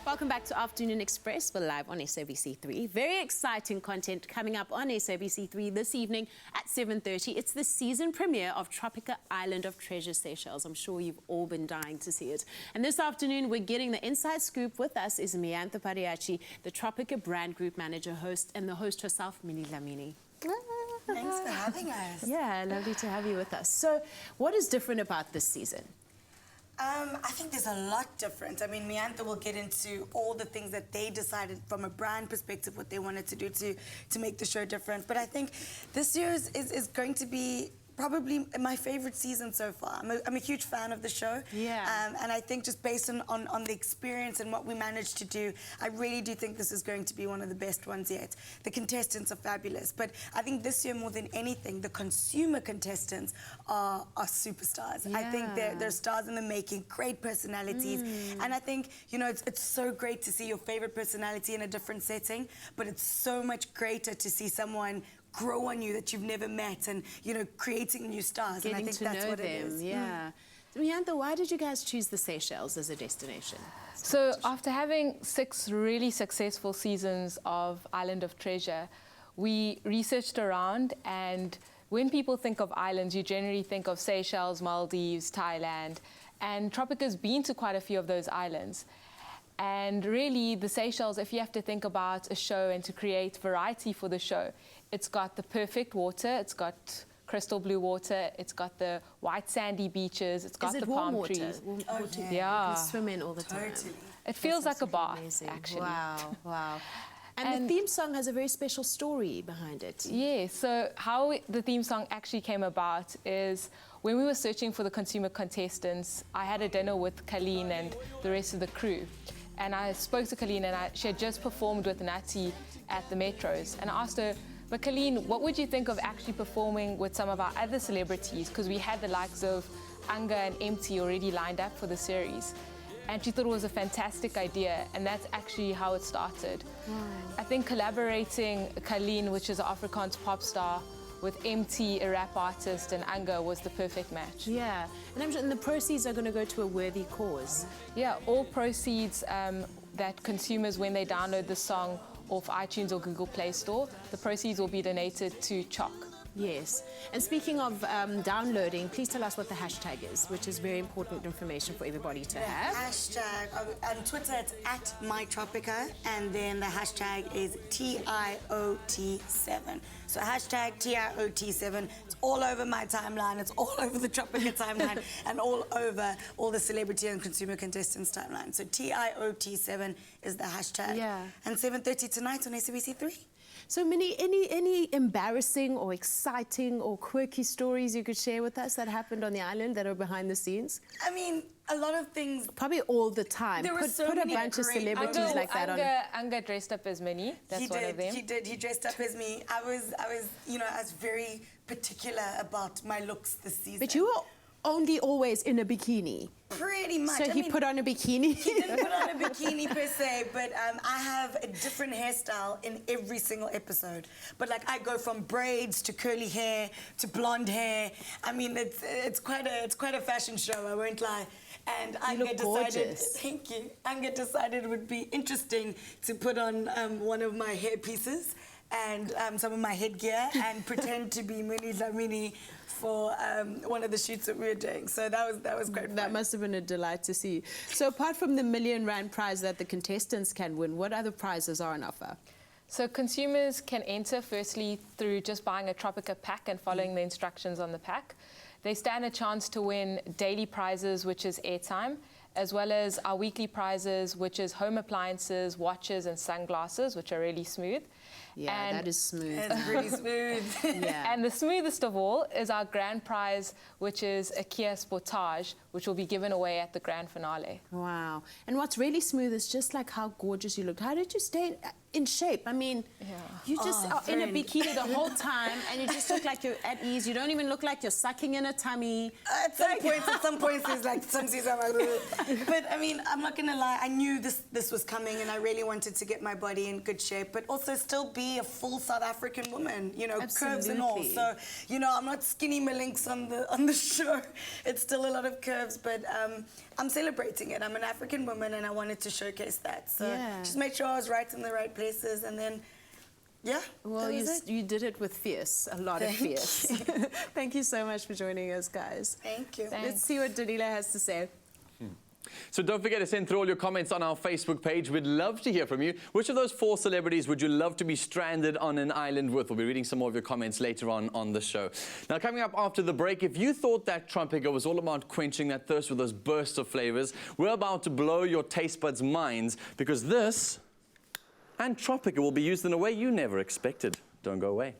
Welcome back to Afternoon Express. We're live on SABC3. Very exciting content coming up on SABC3 this evening at 7:30. It's the season premiere of Tropica Island of Treasure Seychelles. I'm sure you've all been dying to see it. And this afternoon, we're getting the inside scoop. With us is Miantha, Padayachee, the Tropica brand group manager, host, and the host herself, Minnie Dlamini. Thanks for having us. Yeah, lovely to have you with us. So, what is different about this season? I think there's a lot different. I mean, Miantha will get into all the things that they decided from a brand perspective, what they wanted to do to make the show different. But I think this year is going to be probably my favorite season so far. I'm a huge fan of the show. Yeah. And I think just based on the experience and what we managed to do, I really do think this is going to be one of the best ones yet. The contestants are fabulous. But I think this year, more than anything, the consumer contestants are superstars. Yeah. I think they're stars in the making, great personalities. And I think, you know, it's so great to see your favorite personality in a different setting, but it's so much greater to see someone grow on you that you've never met and, you know, creating new stars. Getting and I think to that's know what them, it is. yeah. Miantha, why did you guys choose the Seychelles as a destination? So after having 6 really successful seasons of Island of Treasure, we researched around, and when people think of islands, you generally think of Seychelles, Maldives, Thailand, and Tropica's been to quite a few of those islands. And really, the Seychelles, if you have to think about a show and to create variety for the show, it's got the perfect water, it's got crystal blue water, it's got the white sandy beaches, it's got the palm trees. Warm Oh, water. yeah. You can swim in all the time. Totally. It feels like a bath, Amazing. actually. Wow, wow. And the theme song has a very special story behind it. Yeah, so how the theme song actually came about is when we were searching for the consumer contestants, I had a dinner with Colleen and the rest of the crew. And I spoke to Colleen, and she had just performed with Nati at the Metros. And I asked her, but Colleen, what would you think of actually performing with some of our other celebrities? Because we had the likes of Anga and Empty already lined up for the series. And she thought it was a fantastic idea, and that's actually how it started. I think collaborating Colleen, which is an Afrikaans pop star, with MT, a rap artist, and Anga was the perfect match. Yeah, and I'm sure the proceeds are going to go to a worthy cause. Yeah, all proceeds that consumers, when they download the song off iTunes or Google Play Store, the proceeds will be donated to CHOC. Yes. And speaking of downloading, please tell us what the hashtag is, which is very important information for everybody to have. Hashtag, on Twitter it's @mytropica, and then the hashtag is TIOT7. So hashtag TIOT7. It's all over my timeline, it's all over the Tropica timeline, and all over all the celebrity and consumer contestants timeline. So TIOT7 is the hashtag. Yeah. And 7:30 tonight on SABC3. So, Minnie, any embarrassing or exciting or quirky stories you could share with us that happened on the island that are behind the scenes? I mean, a lot of things. Probably all the time. There were so put a many bunch of great celebrities like that on. Anga dressed up as Minnie. That's He one did, of them. he did. He dressed up as me. I was, you know, I was very particular about my looks this season. But you were only always in a bikini. Pretty much. So I he mean, put on a bikini? He didn't put on a bikini per se, but I have a different hairstyle in every single episode. But like I go from braids to curly hair to blonde hair. I mean, it's quite a fashion show. I won't lie. And Anga decided, thank you. Anga decided it would be interesting to put on one of my hair pieces and some of my headgear and pretend to be Minnie Dlamini for one of the shoots that we were doing. So that was great fun. That must have been a delight to see. So apart from the R1,000,000 prize that the contestants can win, what other prizes are on offer? So consumers can enter firstly through just buying a Tropica pack and following the instructions on the pack. They stand a chance to win daily prizes, which is airtime, as well as our weekly prizes, which is home appliances, watches, and sunglasses, which are really smooth. Yeah, and that is smooth. It's really smooth. Yeah. And the smoothest of all is our grand prize, which is a Kia Sportage, which will be given away at the grand finale. Wow. And what's really smooth is just like how gorgeous you looked. How did you stay in shape. I mean, you just are in a bikini the whole time, and you just look like you're at ease. You don't even look like you're sucking in a tummy. At some points, there's like some seasons I'm like, but I mean, I'm not gonna lie. I knew this was coming, and I really wanted to get my body in good shape, but also still be a full South African woman. You know, curves and all. So, you know, I'm not skinny Malinks on the show. It's still a lot of curves, but I'm celebrating it. I'm an African woman, and I wanted to showcase that. So just make sure I was right in the right places, and then, yeah. Well, you did it with fierce, a lot of fierce. Thank you so much for joining us, guys. Thank you. Let's see what Dalila has to say. So don't forget to send through all your comments on our Facebook page. We'd love to hear from you. Which of those 4 celebrities would you love to be stranded on an island with? We'll be reading some more of your comments later on the show. Now, coming up after the break, if you thought that Tropica was all about quenching that thirst with those bursts of flavors, we're about to blow your taste buds' minds, because this and Tropica will be used in a way you never expected. Don't go away.